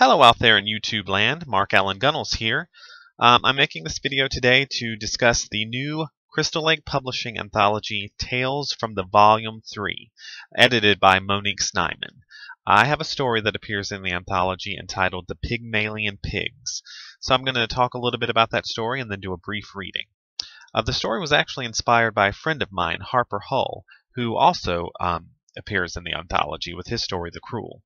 Hello out there in YouTube land, Mark Allan Gunnells here. I'm making this video today to discuss the new Crystal Lake Publishing anthology, Tales from the Volume 3, edited by Monique Snyman. I have a story that appears in the anthology entitled The Pigmalion Pigs. So I'm going to talk a little bit about that story and then do a brief reading. The story was actually inspired by a friend of mine, Harper Hull, who also appears in the anthology with his story, The Cruel.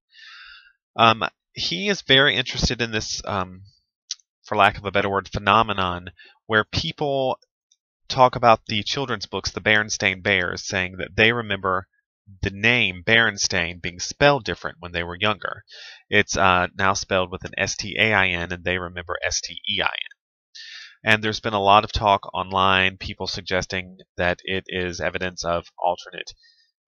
He is very interested in this, for lack of a better word, phenomenon where people talk about the children's books, the Berenstain Bears, saying that they remember the name Berenstain being spelled different when they were younger. It's now spelled with an S-T-A-I-N, and they remember S-T-E-I-N. And there's been a lot of talk online, people suggesting that it is evidence of alternate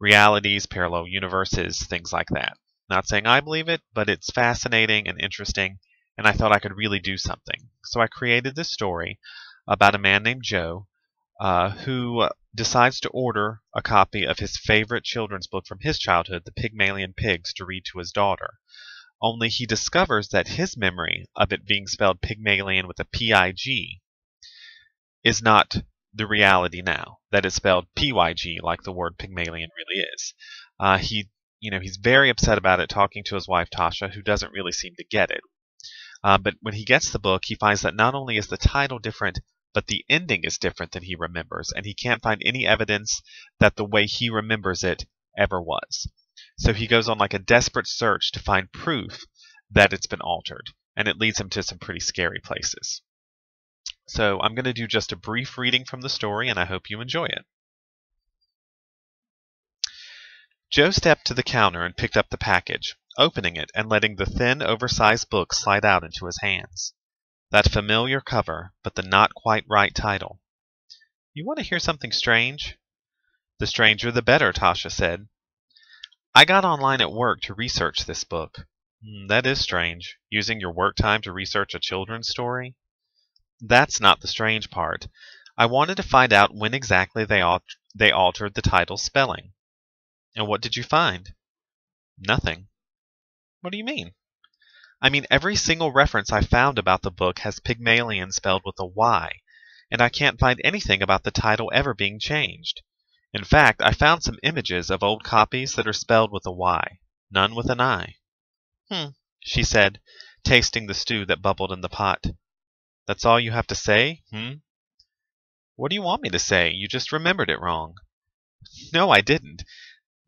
realities, parallel universes, things like that. Not saying I believe it, but it's fascinating and interesting, and I thought I could really do something. So I created this story about a man named Joe who decides to order a copy of his favorite children's book from his childhood, The Pigmalion Pigs, to read to his daughter. Only he discovers that his memory of it being spelled Pygmalion with a P-I-G is not the reality now, that it's spelled P-Y-G like the word Pygmalion really is. He's very upset about it, talking to his wife Tasha, who doesn't really seem to get it. But when he gets the book, he finds that not only is the title different, but the ending is different than he remembers, and he can't find any evidence that the way he remembers it ever was. So he goes on like a desperate search to find proof that it's been altered, and it leads him to some pretty scary places. So I'm going to do just a brief reading from the story, and I hope you enjoy it. Joe stepped to the counter and picked up the package, opening it and letting the thin, oversized book slide out into his hands. That familiar cover, but the not quite right title. You want to hear something strange? The stranger the better, Tasha said. I got online at work to research this book. That is strange, using your work time to research a children's story. That's not the strange part. I wanted to find out when exactly they altered the title's spelling. And what did you find? Nothing. What do you mean? I mean, every single reference I found about the book has Pygmalion spelled with a Y, and I can't find anything about the title ever being changed. In fact, I found some images of old copies that are spelled with a Y, none with an I. She said, tasting the stew that bubbled in the pot. That's all you have to say, What do you want me to say? You just remembered it wrong. No, I didn't.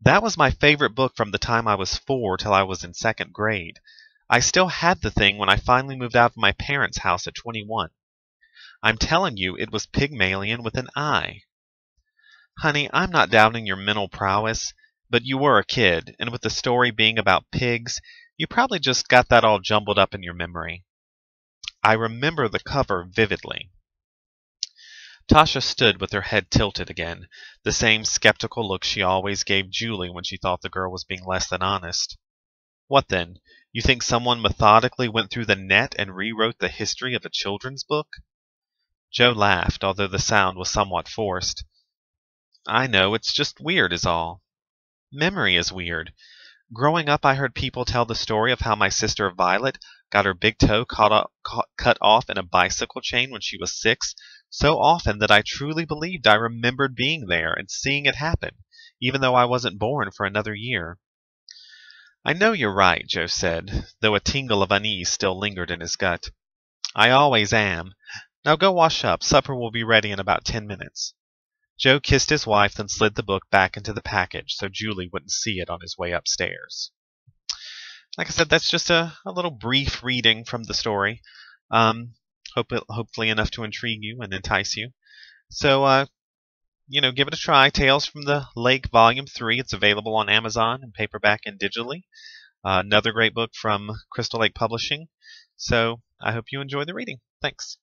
That was my favorite book from the time I was 4 till I was in 2nd grade. I still had the thing when I finally moved out of my parents' house at 21. I'm telling you, it was Pygmalion with an I. Honey, I'm not doubting your mental prowess, but you were a kid, and with the story being about pigs, you probably just got that all jumbled up in your memory. I remember the cover vividly. Tasha stood with her head tilted again, the same skeptical look she always gave Julie when she thought the girl was being less than honest. What then? You think someone methodically went through the net and rewrote the history of a children's book? Joe laughed, although the sound was somewhat forced. I know, it's just weird is all. Memory is weird. Growing up, I heard people tell the story of how my sister Violet got her big toe cut off in a bicycle chain when she was 6, so often that I truly believed I remembered being there and seeing it happen, even though I wasn't born for another year. I know you're right, Joe said, though a tingle of unease still lingered in his gut. I always am. Now go wash up. Supper will be ready in about 10 minutes. Joe kissed his wife, then slid the book back into the package so Julie wouldn't see it on his way upstairs. Like I said, that's just a little brief reading from the story. Hopefully enough to intrigue you and entice you. So, give it a try. Tales from the Lake Volume 3. It's available on Amazon in paperback and digitally. Another great book from Crystal Lake Publishing. So I hope you enjoy the reading. Thanks.